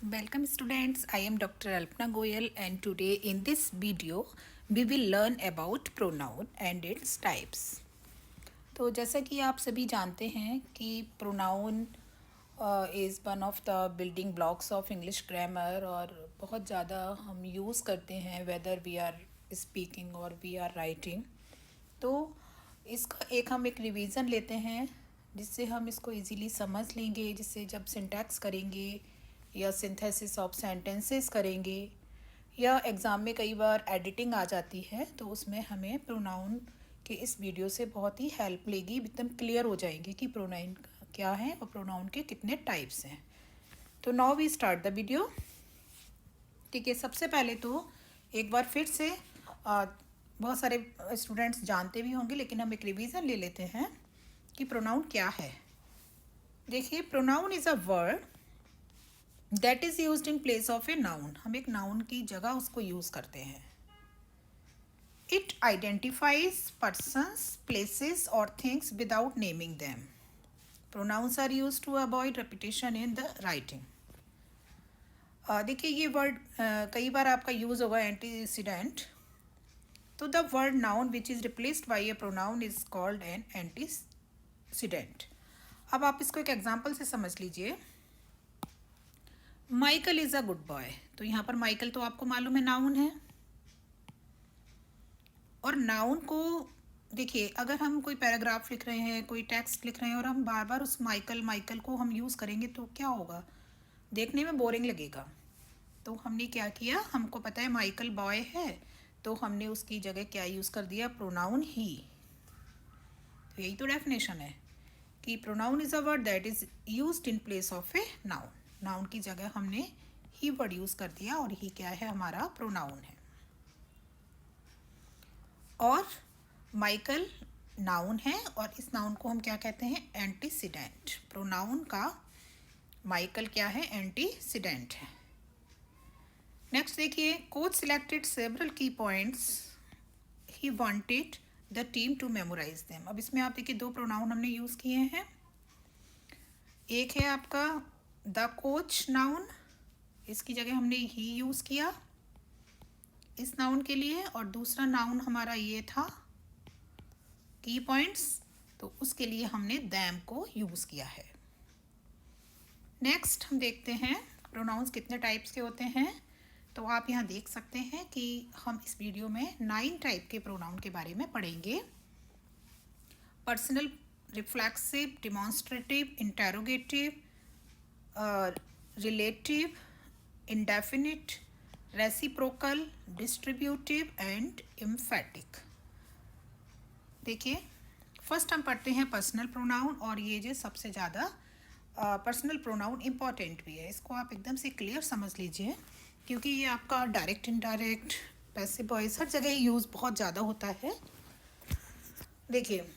Welcome students, I am Dr. Alpna Goyal and today in this video we will learn about pronoun and its types. तो जैसा कि आप सभी जानते हैं कि pronoun is one of the building blocks of English grammar और बहुत ज़्यादा हम यूज़ करते हैं वेदर वी आर स्पीकिंग और वी आर राइटिंग। तो इसका हम एक रिवीजन लेते हैं जिससे हम इसको इजीली समझ लेंगे, जिससे जब सिंटैक्स करेंगे या सिंथेसिस ऑफ सेंटेंसेस करेंगे या एग्ज़ाम में कई बार एडिटिंग आ जाती है तो उसमें हमें प्रोनाउन के इस वीडियो से बहुत ही हेल्प लेगी, एकदम क्लियर हो जाएंगे कि प्रोनाउन क्या है और प्रोनाउन के कितने टाइप्स हैं। तो now we start the video. ठीक है, सबसे पहले तो एक बार फिर से बहुत सारे स्टूडेंट्स जानते भी होंगे लेकिन हम एक रिवीजन ले लेते हैं कि प्रोनाउन क्या है। देखिए, pronoun is a word that is used in place of a noun. हम एक नाउन की जगह उसको यूज़ करते हैं। इट आइडेंटिफाइज पर्सन्स, प्लेसेस और things without naming them. Pronouns are use to avoid repetition in the writing. देखिए, ये वर्ड कई बार आपका यूज़ होगा एंटीसीडेंट। तो the word noun which is replaced by A pronoun is called an antecedent. अब आप इसको एक एग्जाम्पल से समझ लीजिए। Michael is a good boy. तो यहाँ पर माइकल तो आपको मालूम है नाउन है, और नाउन को देखिए, अगर हम कोई पैराग्राफ लिख रहे हैं, कोई टेक्स्ट लिख रहे हैं और हम बार बार उस माइकल माइकल को हम यूज़ करेंगे तो क्या होगा, देखने में बोरिंग लगेगा। तो हमने क्या किया, हमको पता है माइकल बॉय है तो हमने उसकी जगह क्या यूज़ कर दिया, प्रोनाउन ही। तो यही तो डेफिनेशन है कि pronoun is a word that is used in place of a noun. Noun की जगह हमने ही वर्ड यूज़ कर दिया और ही क्या है, हमारा प्रोनाउन है। और माइकल नाउन है और इस नाउन को हम क्या कहते हैं, एंटीसीडेंट। प्रोनाउन का माइकल क्या है, एंटीसीडेंट है। नेक्स्ट देखिए, coach selected several key points he wanted the team to memorize them. अब इसमें आप देखिए, दो प्रोनाउन हमने यूज़ किए हैं। एक है आपका द कोच नाउन, इसकी जगह हमने ही यूज़ किया इस नाउन के लिए, और दूसरा नाउन हमारा ये था की पॉइंट्स, तो उसके लिए हमने दैम को यूज़ किया है। नेक्स्ट हम देखते हैं प्रोनाउंस कितने टाइप्स के होते हैं। तो आप यहाँ देख सकते हैं कि हम इस वीडियो में 9 टाइप के प्रोनाउन के बारे में पढ़ेंगे। Personal, reflexive, demonstrative, interrogative, relative, indefinite, reciprocal, distributive and emphatic. देखिए, फर्स्ट हम पढ़ते हैं पर्सनल प्रोनाउन, और ये जो सबसे ज़्यादा पर्सनल प्रोनाउन इम्पॉर्टेंट भी है। इसको आप एकदम से क्लियर समझ लीजिए क्योंकि ये आपका डायरेक्ट, इनडायरेक्ट, पैसिव वॉइस हर जगह यूज़ बहुत ज़्यादा होता है। देखिए,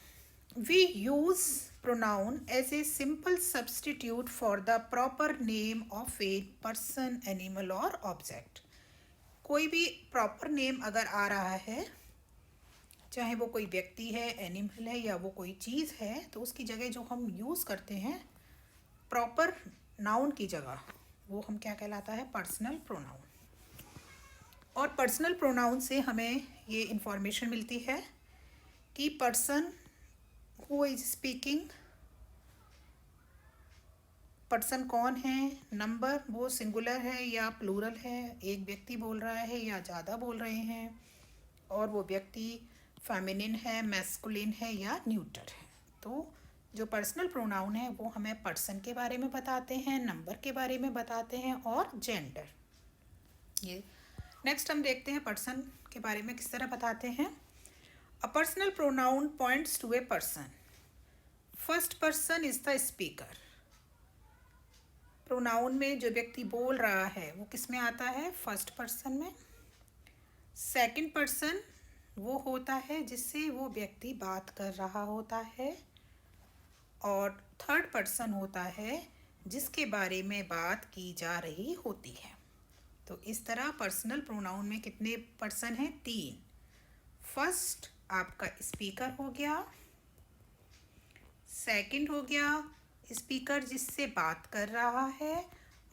we use pronoun as a simple substitute for the proper name of a person, animal और ऑब्जेक्ट। कोई भी प्रॉपर नेम अगर आ रहा है, चाहे वो कोई व्यक्ति है, एनिमल है या वो कोई चीज़ है, तो उसकी जगह जो हम यूज़ करते हैं प्रॉपर नाउन की जगह, वो हम क्या कहलाता है, पर्सनल प्रोनाउन। और पर्सनल प्रोनाउन से हमें ये इंफॉर्मेशन मिलती है कि person who is speaking, person कौन है, नंबर वो सिंगुलर है या प्लूरल है, एक व्यक्ति बोल रहा है या ज़्यादा बोल रहे हैं, और वो व्यक्ति फेमिनिन है, मैस्कुलिन है या न्यूटर है। तो जो पर्सनल प्रोनाउन है वो हमें पर्सन के बारे में बताते हैं, नंबर के बारे में बताते हैं और जेंडर। ये नेक्स्ट हम देखते हैं पर्सन के बारे में किस तरह बताते हैं। A personal pronoun points to a person. First person is the speaker. Pronoun में जो व्यक्ति बोल रहा है वो किस में आता है, फर्स्ट पर्सन में। सेकंड पर्सन वो होता है जिससे वो व्यक्ति बात कर रहा होता है, और थर्ड पर्सन होता है जिसके बारे में बात की जा रही होती है। तो इस तरह पर्सनल प्रोनाउन में कितने पर्सन हैं, 3। फर्स्ट आपका स्पीकर हो गया, सेकंड हो गया स्पीकर जिससे बात कर रहा है,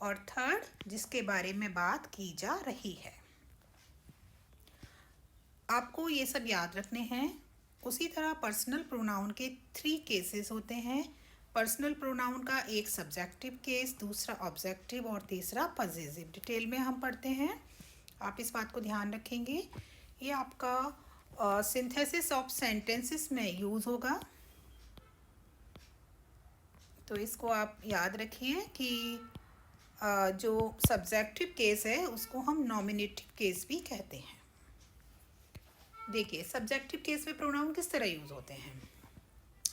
और थर्ड जिसके बारे में बात की जा रही है। आपको ये सब याद रखने हैं। उसी तरह पर्सनल प्रोनाउन के 3 केसेस होते हैं। पर्सनल प्रोनाउन का एक सब्जेक्टिव केस, दूसरा ऑब्जेक्टिव और तीसरा पजेसिव। डिटेल में हम पढ़ते हैं, आप इस बात को ध्यान रखेंगे। ये आपका सिंथेसिस ऑफ सेंटेंसेस में यूज़ होगा, तो इसको आप याद रखिए कि जो सब्जेक्टिव केस है उसको हम नॉमिनेटिव केस भी कहते हैं। देखिए सब्जेक्टिव केस में प्रोनाउन किस तरह यूज़ होते हैं।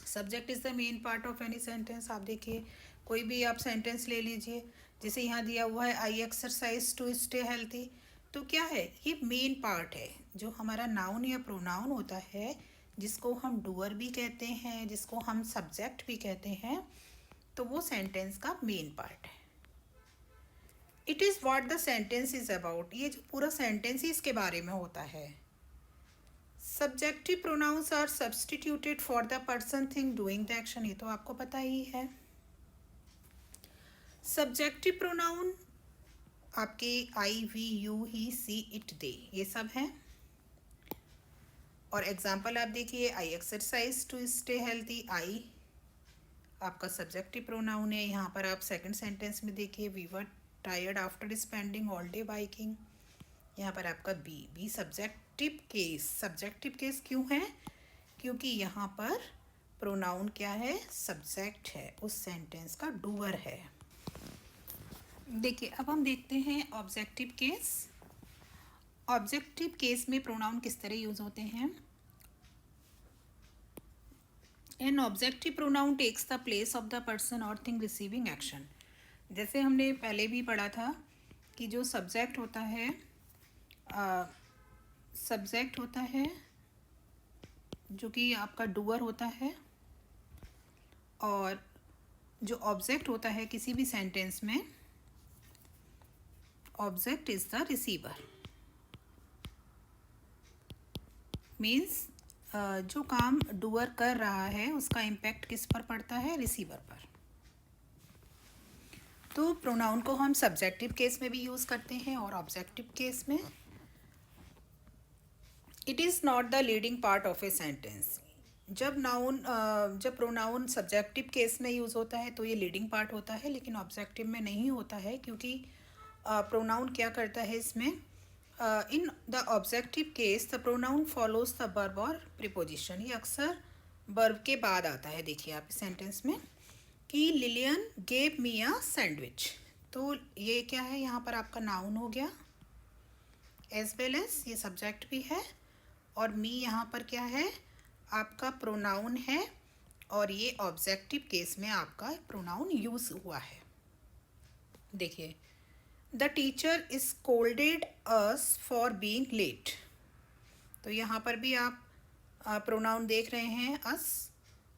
Subject is the main part of any sentence. आप देखिए कोई भी आप सेंटेंस ले लीजिए, जैसे यहाँ दिया हुआ है आई एक्सरसाइज टू स्टे हेल्थी, तो क्या है, ये मेन पार्ट है। जो हमारा नाउन या प्रोनाउन होता है, जिसको हम डूअर भी कहते हैं, जिसको हम सब्जेक्ट भी कहते हैं, तो वो सेंटेंस का मेन पार्ट है। It is what the sentence is about, ये जो पूरा सेंटेंस ही इसके बारे में होता है। Subjective pronouns are substituted for the person thing doing the action, ये तो आपको पता ही है। सब्जेक्टिव प्रोनाउन आपके I, we, you, he, she, it, they, ये सब हैं। और एग्जाम्पल आप देखिए, I exercise to stay healthy, I आपका सब्जेक्टिव प्रोनाउन है। यहाँ पर आप सेकंड सेंटेंस में देखिए, we were tired after spending all day biking, यहाँ पर आपका बी सब्जेक्टिव केस। सब्जेक्टिव केस क्यों है, क्योंकि यहाँ पर प्रोनाउन क्या है, सब्जेक्ट है, उस सेंटेंस का डूअर है। देखिए अब हम देखते हैं ऑब्जेक्टिव केस। ऑब्जेक्टिव केस में प्रोनाउन किस तरह यूज होते हैं। An objective pronoun takes the place of the person और थिंग रिसीविंग एक्शन। जैसे हमने पहले भी पढ़ा था कि जो सब्जेक्ट होता है, सब्जेक्ट होता है जो कि आपका डूअर होता है, और जो ऑब्जेक्ट होता है किसी भी सेंटेंस में, object is the receiver. Means जो काम डूअर कर रहा है उसका इम्पैक्ट किस पर पड़ता है, रिसीवर पर। तो प्रोनाउन को हम सब्जेक्टिव केस में भी यूज़ करते हैं और ऑब्जेक्टिव केस में। It is not the leading part of a sentence. जब प्रोनाउन सब्जेक्टिव केस में यूज़ होता है तो ये लीडिंग पार्ट होता है, लेकिन ऑब्जेक्टिव में नहीं होता है, क्योंकि प्रोनाउन क्या करता है इसमें, in the objective case the pronoun follows the verb और प्रीपोजिशन। ये अक्सर वर्ब के बाद आता है। देखिए आप इस सेंटेंस में कि Lillian gave me a sandwich, तो ये क्या है, यहाँ पर आपका नाउन हो गया, एज वेल एज ये सब्जेक्ट भी है, और मी यहाँ पर क्या है, आपका प्रोनाउन है, और ये ऑब्जेक्टिव केस में आपका प्रोनाउन यूज़ हुआ है। देखिए the teacher is scolded us for being late, तो यहाँ पर भी आप प्रोनाउन देख रहे हैं अस,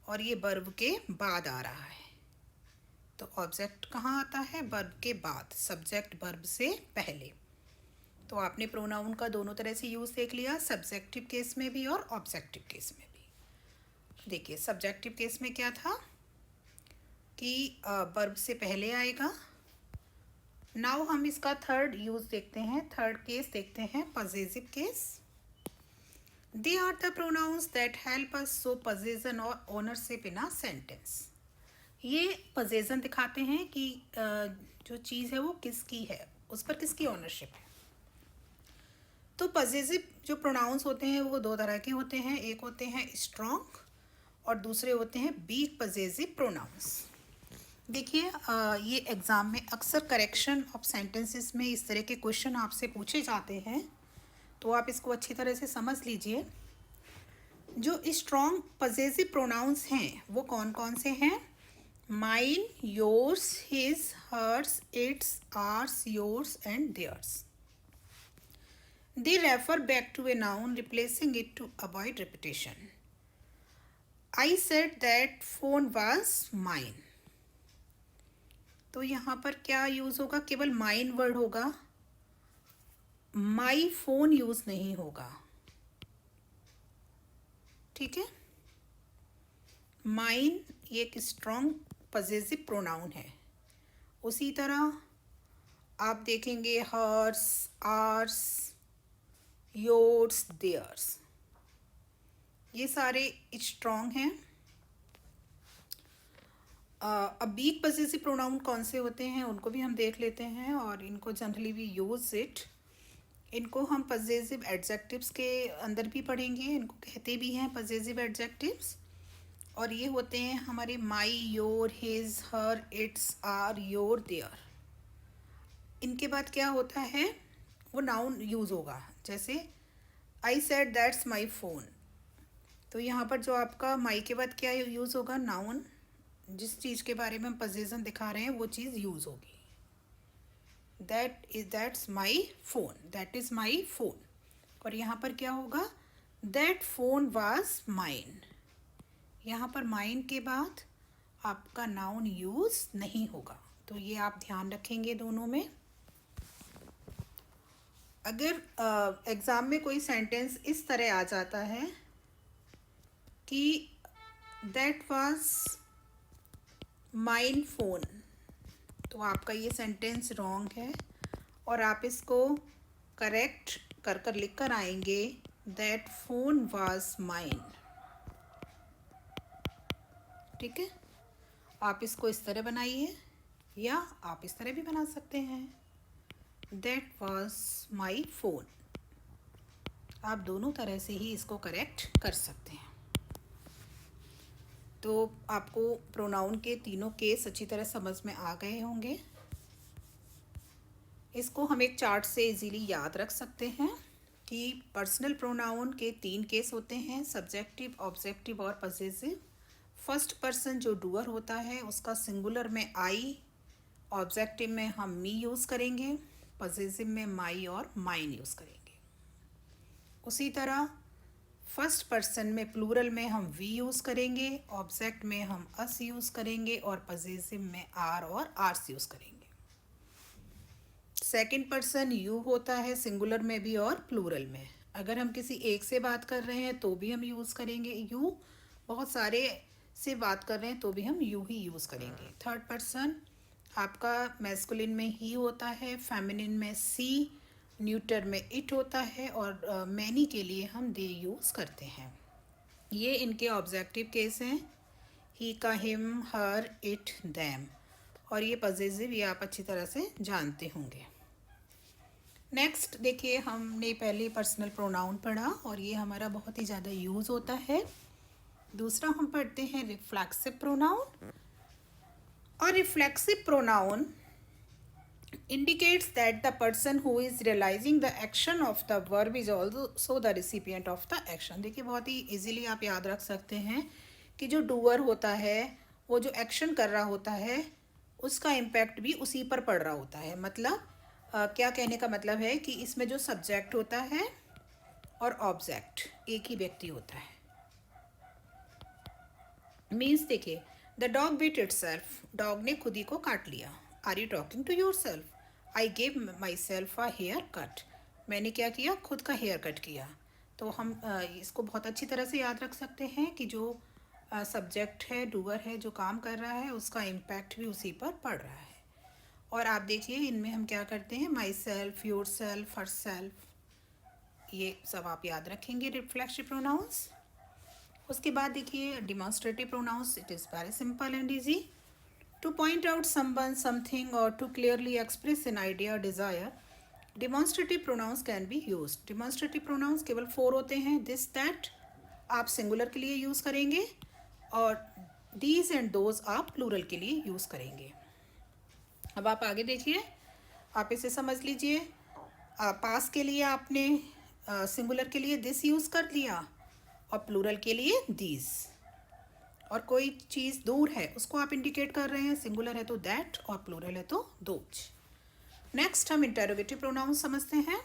और ये वर्ब के बाद आ रहा है। तो ऑब्जेक्ट कहाँ आता है, वर्ब के बाद, सब्जेक्ट वर्ब से पहले। तो आपने प्रोनाउन का दोनों तरह से यूज़ देख लिया, सब्जेक्टिव केस में भी और ऑब्जेक्टिव केस में भी। देखिए सब्जेक्टिव केस में क्या था कि वर्ब से पहले आएगा। नाउ हम इसका थर्ड यूज़ देखते हैं, थर्ड केस देखते हैं, possessive case. They are the pronouns that help us show possession और ओनरशिप इन अ सेंटेंस। ये पोजेशन दिखाते हैं कि जो चीज़ है वो किसकी है, उस पर किसकी ओनरशिप है। तो पजेसिव जो प्रोनाउंस होते हैं वो दो तरह के होते हैं, एक होते हैं स्ट्रॉन्ग और दूसरे होते हैं वीक पजेसिव प्रोनाउंस। देखिए ये एग्ज़ाम में अक्सर करेक्शन ऑफ सेंटेंसेस में इस तरह के क्वेश्चन आपसे पूछे जाते हैं, तो आप इसको अच्छी तरह से समझ लीजिए। जो स्ट्रॉन्ग पजेसिव प्रोनाउंस हैं वो कौन कौन से हैं, mine, yours, his, hers, its, ours, yours and theirs. They refer back to a noun, replacing it to avoid repetition. I said that phone was mine. तो यहाँ पर क्या यूज़ होगा, केवल माइन वर्ड होगा, माई फोन यूज़ नहीं होगा, ठीक है। माइन ये एक स्ट्रॉन्ग पजेसिव प्रोनाउन है। उसी तरह आप देखेंगे हर्स, आर्स, योर्स, देयर्स, ये सारे स्ट्रॉन्ग हैं। अब वीक पजेसिव प्रोनाउन कौन से होते हैं उनको भी हम देख लेते हैं, और इनको जनरली वी यूज इट। इनको हम पजेसिव एडजेक्टिव्स के अंदर भी पढ़ेंगे, इनको कहते भी हैं पजेसिव एडजेक्टिव्स। और ये होते हैं हमारे my, your, his, her, its, our, your, their. इनके बाद क्या होता है, वो नाउन यूज़ होगा। जैसे I said that's my phone, तो यहाँ पर जो आपका माई के बाद क्या यूज़ होगा, नाउन। जिस चीज़ के बारे में हम पोजीशन दिखा रहे हैं वो चीज़ यूज़ होगी। That's my phone, that is my phone. और यहाँ पर क्या होगा, दैट फ़ोन वाज माइन। यहाँ पर माइन के बाद आपका नाउन यूज़ नहीं होगा, तो ये आप ध्यान रखेंगे दोनों में। अगर एग्ज़ाम में कोई सेंटेंस इस तरह आ जाता है कि दैट वाज माइन फ़ोन, तो आपका ये सेंटेंस रॉन्ग है, और आप इसको करेक्ट कर कर लिख कर आएंगे, दैट फ़ोन वाज माइन। ठीक है, आप इसको इस तरह बनाइए, या आप इस तरह भी बना सकते हैं, दैट वाज माई फ़ोन। आप दोनों तरह से ही इसको करेक्ट कर सकते हैं। तो आपको प्रोनाउन के तीनों केस अच्छी तरह समझ में आ गए होंगे। इसको हम एक चार्ट से इजीली याद रख सकते हैं कि पर्सनल प्रोनाउन के 3 केस होते हैं, सब्जेक्टिव, ऑब्जेक्टिव और पजेसिव। फर्स्ट पर्सन जो डूअर होता है उसका सिंगुलर में आई, ऑब्जेक्टिव में हम मी यूज़ करेंगे, पजेसिव में माई और माइन यूज़ करेंगे। उसी तरह फर्स्ट पर्सन में प्लूरल में हम वी यूज़ करेंगे, ऑब्जेक्ट में हम अस यूज़ करेंगे, और पजेसिव में आर और आर्स यूज़ करेंगे। सेकंड पर्सन यू होता है सिंगुलर में भी और प्लूरल में। अगर हम किसी एक से बात कर रहे हैं तो भी हम यूज़ करेंगे यू, बहुत सारे से बात कर रहे हैं तो भी हम यू ही यूज़ करेंगे। थर्ड पर्सन आपका मैस्कुलिन में ही होता है, फेमिनिन में सी, न्यूटर में इट होता है, और मैनी के लिए हम दे यूज़ करते हैं। ये इनके ऑब्जेक्टिव केस हैं, ही का, हिम, हर, इट, दैम। और ये पजेसिव, ये आप अच्छी तरह से जानते होंगे। नेक्स्ट देखिए, हमने पहले पर्सनल प्रोनाउन पढ़ा और ये हमारा बहुत ही ज़्यादा यूज़ होता है। दूसरा हम पढ़ते हैं रिफ्लेक्सिव प्रोनाउन। और reflexive pronoun indicates that the person who is realizing the action of the verb is also the recipient of the action। देखिए बहुत ही इजीली आप याद रख सकते हैं कि जो डूअर होता है वो जो एक्शन कर रहा होता है उसका इम्पैक्ट भी उसी पर पड़ रहा होता है। मतलब क्या कहने का मतलब है कि इसमें जो सब्जेक्ट होता है और ऑब्जेक्ट एक ही व्यक्ति होता है। मीन्स देखिए, the dog bit itself, dog ने खुद ही को काट लिया। Are you talking to yourself? I gave myself a haircut, मैंने क्या किया, खुद का हेयर कट किया। तो हम इसको बहुत अच्छी तरह से याद रख सकते हैं कि जो सब्जेक्ट है, डूअर है, जो काम कर रहा है उसका इम्पैक्ट भी उसी पर पड़ रहा है। और आप देखिए इनमें हम क्या करते हैं, my self, your self, her self, ये सब आप याद रखेंगे रिफ्लेक्सिव प्रोनाउंस। उसके बाद देखिए demonstrative pronouns, it is very simple and easy. To point out someone, something, और to clearly express an idea, desire, demonstrative pronouns can be use. Demonstrative pronouns केवल 4 होते हैं। दिस, दैट आप सिंगुलर के लिए यूज़ करेंगे, और दीज एंड दोज आप प्लूरल के लिए यूज़ करेंगे। अब आप आगे देखिए, आप इसे समझ लीजिए। पास के लिए आपने सिंगुलर के लिए दिस यूज़ कर लिया और प्लूरल के लिए दीज। और कोई चीज़ दूर है उसको आप इंडिकेट कर रहे हैं, सिंगुलर है तो दैट और प्लूरल है तो दोज। नेक्स्ट हम इंटरोगेटिव प्रोनाउन समझते हैं।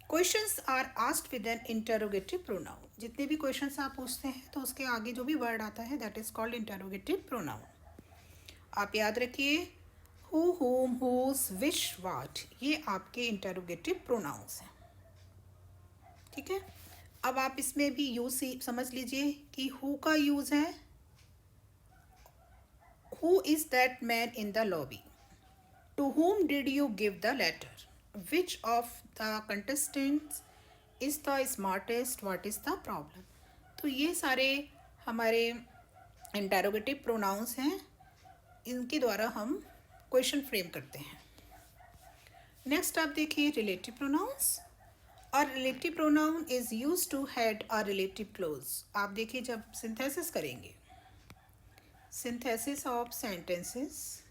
Questions are asked with an interrogative pronoun. जितने भी क्वेश्चंस आप पूछते हैं तो उसके आगे जो भी वर्ड आता है that is called interrogative pronoun. आप याद रखिए, हु, हुम, हुज, विच, व्हाट, ये आपके इंटरोगेटिव प्रोनाउंस हैं। ठीक है, अब आप इसमें भी यूज समझ लीजिए कि हु का यूज है, who is that man in the lobby. To whom did you give the letter? Which of the contestants is the smartest? What is the problem? तो ये सारे हमारे इंटेरोगेटिव प्रोनाउंस हैं, इनके द्वारा हम क्वेश्चन फ्रेम करते हैं। नेक्स्ट आप देखिए रिलेटिव प्रोनाउंस। और relative pronoun is use to head और रिलेटिव क्लोज। आप देखिए जब सिंथेसिस करेंगे, सिंथेसिस ऑफ सेंटेंसेस,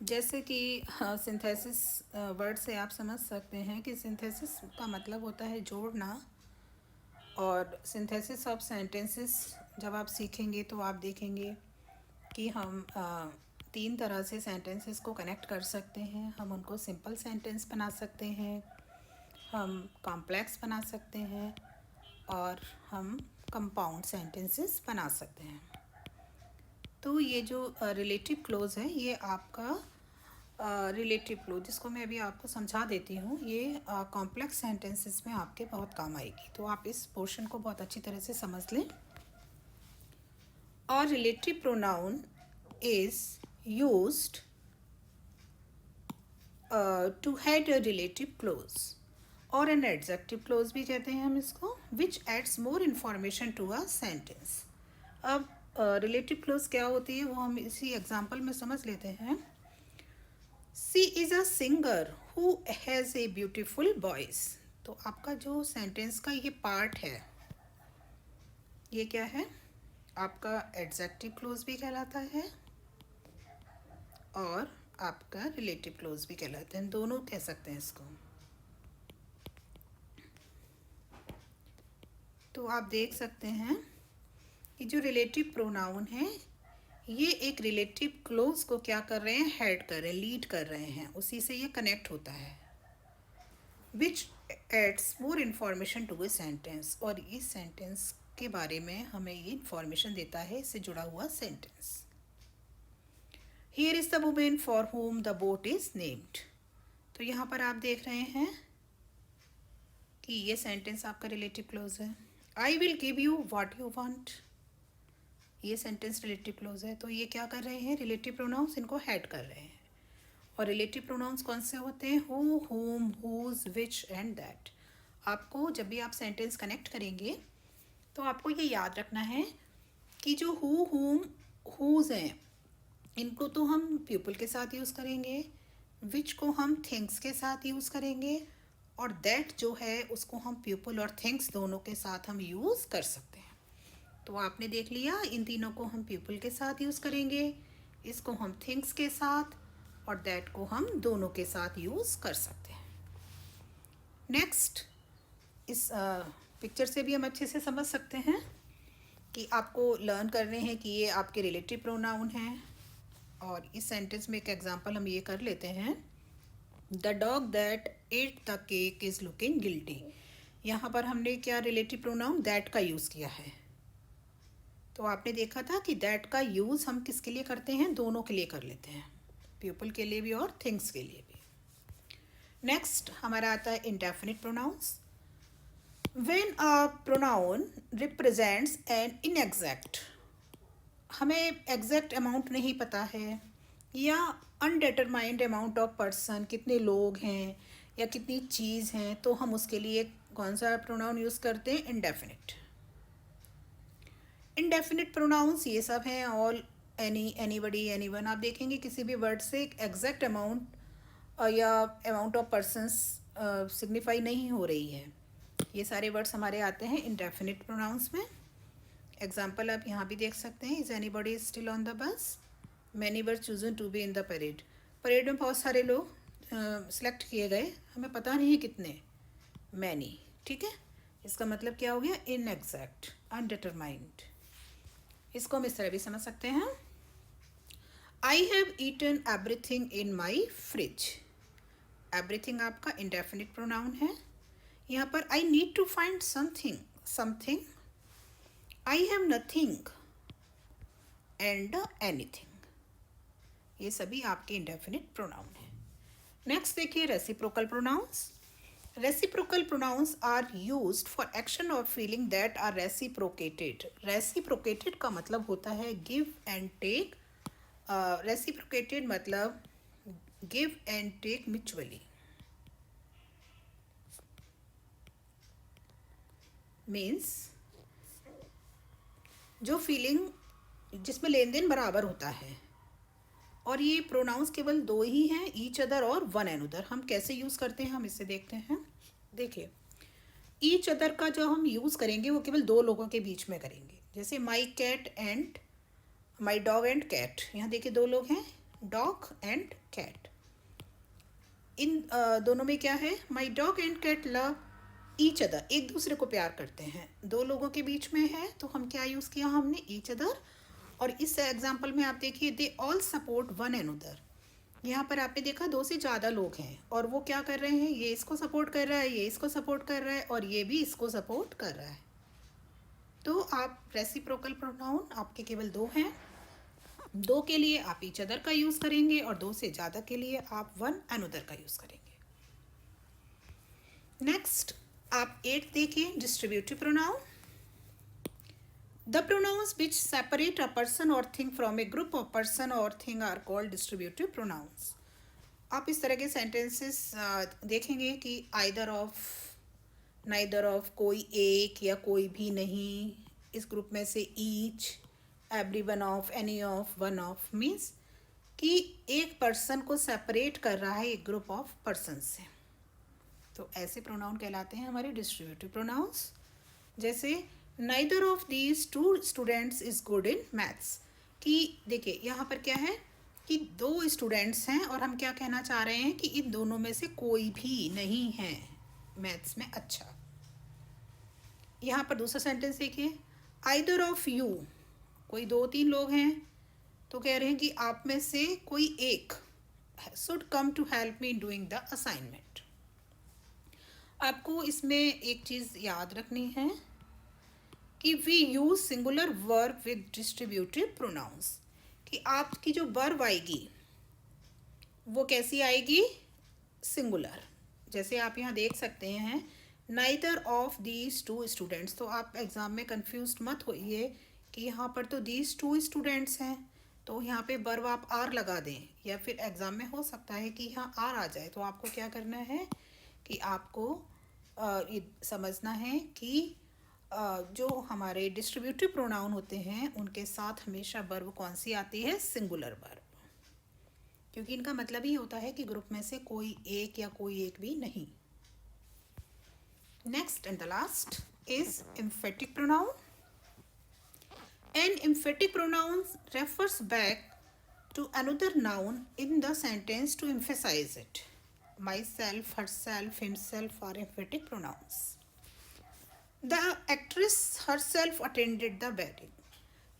जैसे कि सिंथेसिस वर्ड से आप समझ सकते हैं कि सिंथेसिस का मतलब होता है जोड़ना। और सिंथेसिस ऑफ सेंटेंसेस जब आप सीखेंगे तो आप देखेंगे कि हम तीन तरह से सेंटेंसेस को कनेक्ट कर सकते हैं। हम उनको सिंपल सेंटेंस बना सकते हैं, हम कॉम्प्लेक्स बना सकते हैं, और हम कंपाउंड सेंटेंसेस बना सकते हैं। तो ये जो रिलेटिव क्लोज है, ये आपका रिलेटिव क्लोज, जिसको मैं अभी आपको समझा देती हूँ, ये कॉम्प्लेक्स सेंटेंसेस में आपके बहुत काम आएगी। तो आप इस पोर्शन को बहुत अच्छी तरह से समझ लें। और relative pronoun is used to head a relative clause, और एन एडजेक्टिव क्लोज भी कहते हैं हम इसको, which adds more information to a sentence. अब रिलेटिव क्लोज क्या होती है वो हम इसी एग्जाम्पल में समझ लेते हैं। She is a singer who has a beautiful voice. तो आपका जो सेंटेंस का ये पार्ट है, ये क्या है, आपका एडजेक्टिव क्लोज भी कहलाता है और आपका रिलेटिव क्लोज भी कहलाता है, दोनों कह सकते हैं इसको। तो आप देख सकते हैं कि जो रिलेटिव प्रोनाउन है, ये एक रिलेटिव क्लोज को क्या कर रहे हैं, हेड कर रहे हैं, लीड कर रहे हैं, उसी से ये कनेक्ट होता है। Which adds more information to a sentence, और इस सेंटेंस के बारे में हमें ये इन्फॉर्मेशन देता है, इससे जुड़ा हुआ sentence. Here is the women for whom the boat is named. तो यहाँ पर आप देख रहे हैं कि ये सेंटेंस आपका रिलेटिव क्लोज है। I will give you what you want, ये सेंटेंस रिलेटिव क्लोज है। तो ये क्या कर रहे हैं, रिलेटिव प्रोनाउंस इनको हेड कर रहे हैं। और रिलेटिव प्रोनाउंस कौन से होते हैं, who, whom, whose, which and that. आपको जब भी आप सेंटेंस कनेक्ट करेंगे तो आपको ये याद रखना है कि जो हु, whom, whose हैं, इनको तो हम पीपल के साथ यूज़ करेंगे, विच को हम थिंग्स के साथ यूज़ करेंगे, और दैट जो है उसको हम पीपल और थिंग्स दोनों के साथ हम यूज़ कर सकते हैं। तो आपने देख लिया, इन तीनों को हम पीपल के साथ यूज़ करेंगे, इसको हम थिंग्स के साथ, और दैट को हम दोनों के साथ यूज़ कर सकते हैं। नेक्स्ट, इस पिक्चर से भी हम अच्छे से समझ सकते हैं कि आपको लर्न करने हैं कि ये आपके रिलेटिव प्रोनाउन हैं। और इस सेंटेंस में एक एग्जांपल हम ये कर लेते हैं, the dog that at the cake is looking guilty. यहाँ पर हमने क्या रिलेटिव प्रोनाउन दैट का यूज़ किया है। तो आपने देखा था कि दैट का यूज़ हम किसके लिए करते हैं, दोनों के लिए कर लेते हैं, पीपल के लिए भी और थिंग्स के लिए भी। नेक्स्ट हमारा आता है indefinite pronouns. When a pronoun represents an inexact, हमें एग्जैक्ट अमाउंट नहीं पता है, या अनडिटरमाइंड अमाउंट ऑफ पर्सन, कितने लोग हैं या कितनी चीज़ हैं, तो हम उसके लिए कौन सा प्रोनाउन यूज़ करते हैं, इंडेफिनिट। इंडेफिनिट प्रोनाउंस ये सब हैं, ऑल, एनी, एनीबडी, एनीवन। आप देखेंगे किसी भी वर्ड से एक एग्जैक्ट अमाउंट या अमाउंट ऑफ पर्सनस सिग्निफाई नहीं हो रही है। ये सारे वर्ड्स हमारे आते हैं इंडेफिनिट प्रोनाउंस में। एग्जाम्पल आप यहाँ भी देख सकते हैं, is anybody still on the bus, many were chosen to be in the parade. Parade में बहुत सारे लोग सेलेक्ट किए गए, हमें पता नहीं है कितने, मैनी। ठीक है, इसका मतलब क्या हो गया, इनएग्जैक्ट, अनडिटरमाइंड। इसको हम इस तरह भी समझ सकते हैं, I have eaten everything in my fridge. Everything आपका इंडेफिनिट प्रोनाउन है। यहाँ पर I need to find something, something, I have nothing and anything, ये सभी आपके इंडेफिनिट प्रोनाउन है। नेक्स्ट देखिए reciprocal pronouns. Reciprocal pronouns are used for action or feeling that are reciprocated. Reciprocated का मतलब होता है give and take. Reciprocated मतलब give and take mutually. Means जो फीलिंग जिसमें लेन देन बराबर होता है. और ये प्रोनाउंस केवल दो ही हैं, ईच अदर और वन एनदर. हम कैसे यूज़ करते हैं हम इससे देखते हैं. देखिए, ईच अदर का जो हम यूज़ करेंगे वो केवल दो लोगों के बीच में करेंगे. जैसे my cat and my dog and cat. यहाँ देखिए दो लोग हैं, डॉग एंड कैट. इन दोनों में क्या है, my dog and cat love each other, एक दूसरे को प्यार करते हैं. दो लोगों के बीच में है तो हम क्या यूज़ किया हमने, ईच अदर. और इस एग्जाम्पल में आप देखिए they all support one another. यहाँ पर आपने देखा दो से ज़्यादा लोग हैं और वो क्या कर रहे हैं, ये इसको सपोर्ट कर रहा है, ये इसको सपोर्ट कर रहा है और ये भी इसको सपोर्ट कर रहा है. तो आप रेसिप्रोकल प्रोनाउन आपके केवल दो हैं. दो के लिए आप ईच अदर का यूज़ करेंगे और दो से ज़्यादा के लिए आप वन एनदर का यूज़ करेंगे. नेक्स्ट आप 8 देखिए, distributive pronoun. The pronouns which separate a person or thing from a group of person or thing are called distributive pronouns. आप इस तरह के sentences देखेंगे कि either of, neither of, कोई एक या कोई भी नहीं, इस ग्रुप में से each, every one of, any of, one of means कि एक पर्सन को सेपरेट कर रहा है एक ग्रुप ऑफ पर्सन से. तो ऐसे प्रोनाउन कहलाते हैं हमारे डिस्ट्रीब्यूटिव प्रोनाउंस. जैसे neither of these two students is good in maths. कि देखिए यहाँ पर क्या है कि दो स्टूडेंट्स हैं और हम क्या कहना चाह रहे हैं कि इन दोनों में से कोई भी नहीं है मैथ्स में अच्छा. यहाँ पर दूसरा सेंटेंस देखिए, either of you, कोई दो तीन लोग हैं तो कह रहे हैं कि आप में से कोई एक should come to help me in doing the assignment. आपको इसमें एक चीज़ याद रखनी है कि we use singular verb with distributive pronouns. कि आपकी जो वर्ब आएगी वो कैसी आएगी, सिंगुलर. जैसे आप यहाँ देख सकते हैं neither of these two students. तो आप एग्ज़ाम में कंफ्यूज मत होइए कि यहाँ पर तो दीज टू स्टूडेंट्स हैं तो यहाँ पे वर्ब आप आर लगा दें, या फिर एग्ज़ाम में हो सकता है कि यहाँ आर आ जाए. तो आपको क्या करना है कि आपको ये समझना है कि जो हमारे डिस्ट्रीब्यूटिव प्रोनाउन होते हैं उनके साथ हमेशा वर्ब कौन सी आती है, सिंगुलर वर्ब. क्योंकि इनका मतलब ही होता है कि ग्रुप में से कोई एक या कोई एक भी नहीं. Next and the last is emphatic pronoun. An emphatic pronoun refers back to another noun in the sentence to emphasize it. Myself, herself, himself are emphatic pronouns. The actress herself attended the wedding.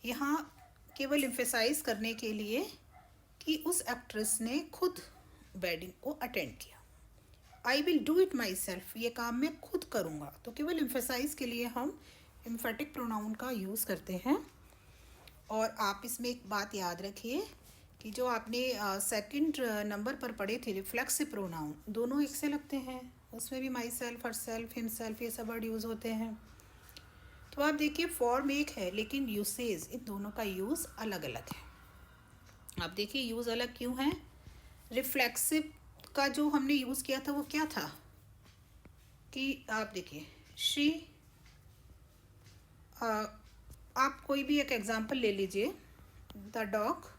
यहाँ केवल emphasize करने के लिए कि उस actress ने खुद wedding को अटेंड किया. I will do it myself, ये काम मैं खुद करूँगा. तो केवल emphasize के लिए हम emphatic pronoun का यूज़ करते हैं. और आप इसमें एक बात याद रखिए कि जो आपने सेकंड नंबर पर पढ़े थे रिफ्लेक्सिव प्रोनाउन, दोनों एक से लगते हैं. उसमें भी my self, her self, him self ये सब वर्ड यूज़ होते हैं. तो आप देखिए फॉर्म एक है लेकिन यूसेज इन दोनों का यूज़ अलग अलग है. आप देखिए यूज़ अलग क्यों है. रिफ्लेक्सिव का जो हमने यूज़ किया था वो क्या था कि आप देखिए शी, आप कोई भी एक एग्जांपल ले लीजिए, द डॉग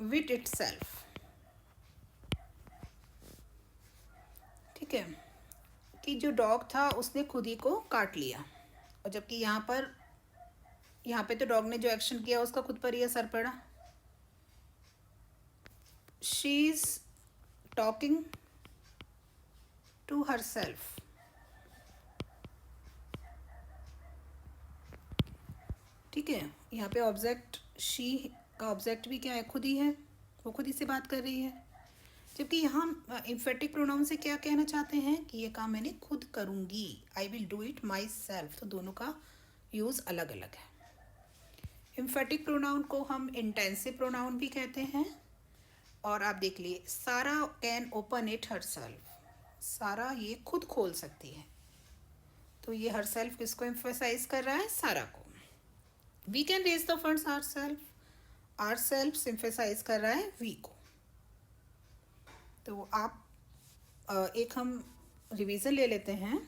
विथ इटसेल्फ. ठीक है, कि जो डॉग था उसने खुद ही को काट लिया. और जबकि यहाँ पे तो डॉग ने जो एक्शन किया उसका खुद पर ही असर पड़ा. She is talking to herself. ठीक है, यहाँ पे ऑब्जेक्ट शी का ऑब्जेक्ट भी क्या है, खुद ही है, वो खुद ही से बात कर रही है. जबकि यहाँ इम्फेटिक प्रोनाउन से क्या कहना चाहते हैं कि ये काम मैंने खुद करूँगी, I will do it my self. तो दोनों का यूज़ अलग अलग है. इम्फेटिक प्रोनाउन को हम इंटेंसिव प्रोनाउन भी कहते हैं और आप देख लिए सारा can open it her self, सारा ये खुद खोल सकती है। तो ये हर सेल्फ किसको एम्फेसाइज कर रहा है? सारा को। We can raise the funds ourselves emphasize कर रहा है वी को। तो आप एक हम रिवीजन ले लेते हैं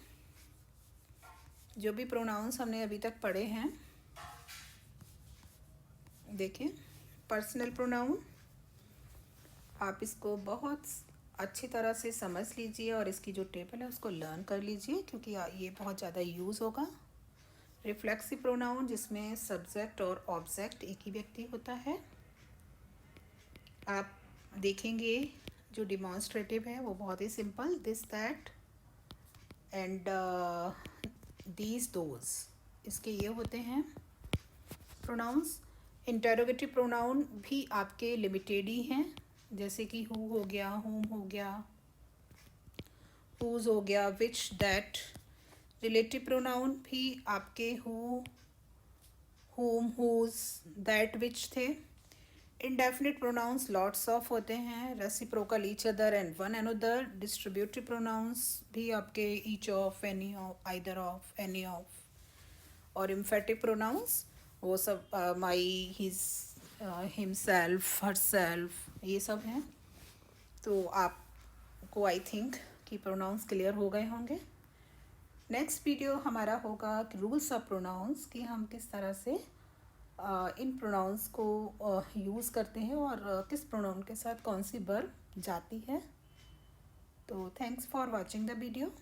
जो भी प्रोनाउंस हमने अभी तक पढ़े हैं। देखिए, पर्सनल प्रोनाउन, आप इसको बहुत अच्छी तरह से समझ लीजिए और इसकी जो टेबल है उसको लर्न कर लीजिए, क्योंकि ये बहुत ज़्यादा यूज़ होगा। रिफ्लेक्सिव प्रोनाउन, जिसमें सब्जेक्ट और ऑब्जेक्ट एक ही व्यक्ति होता है। आप देखेंगे जो डिमॉन्स्ट्रेटिव है वो बहुत ही simple, this that and these those, इसके ये होते हैं प्रोनाउंस। इंटरोगेटिव प्रोनाउन भी आपके लिमिटेड ही हैं, जैसे कि हु हो गया, हुम हो गया, हुज हो गया, विच, दैट। रिलेटिव प्रोनाउन भी आपके हु, हुम, हुज, दैट, विच थे। इंडेफिनिट प्रोनाउंस लॉट्स ऑफ होते हैं, reciprocal, each other and one another. Distributive pronounce भी आपके each of, any of, either of, any of. और इम्फेटिव प्रोनाउंस वो सब माई, हिज, हिमसेल्फ, हरसेल्फ, ये सब हैं। तो आपको आई थिंक कि प्रोनाउंस क्लियर हो गए होंगे। नेक्स्ट वीडियो हमारा होगा रूल्स ऑफ प्रोनाउंस, कि हम किस तरह से इन प्रोनाउंस को यूज़ करते हैं और किस प्रोनाउन के साथ कौन सी वर्ब जाती है। तो thanks for watching the video.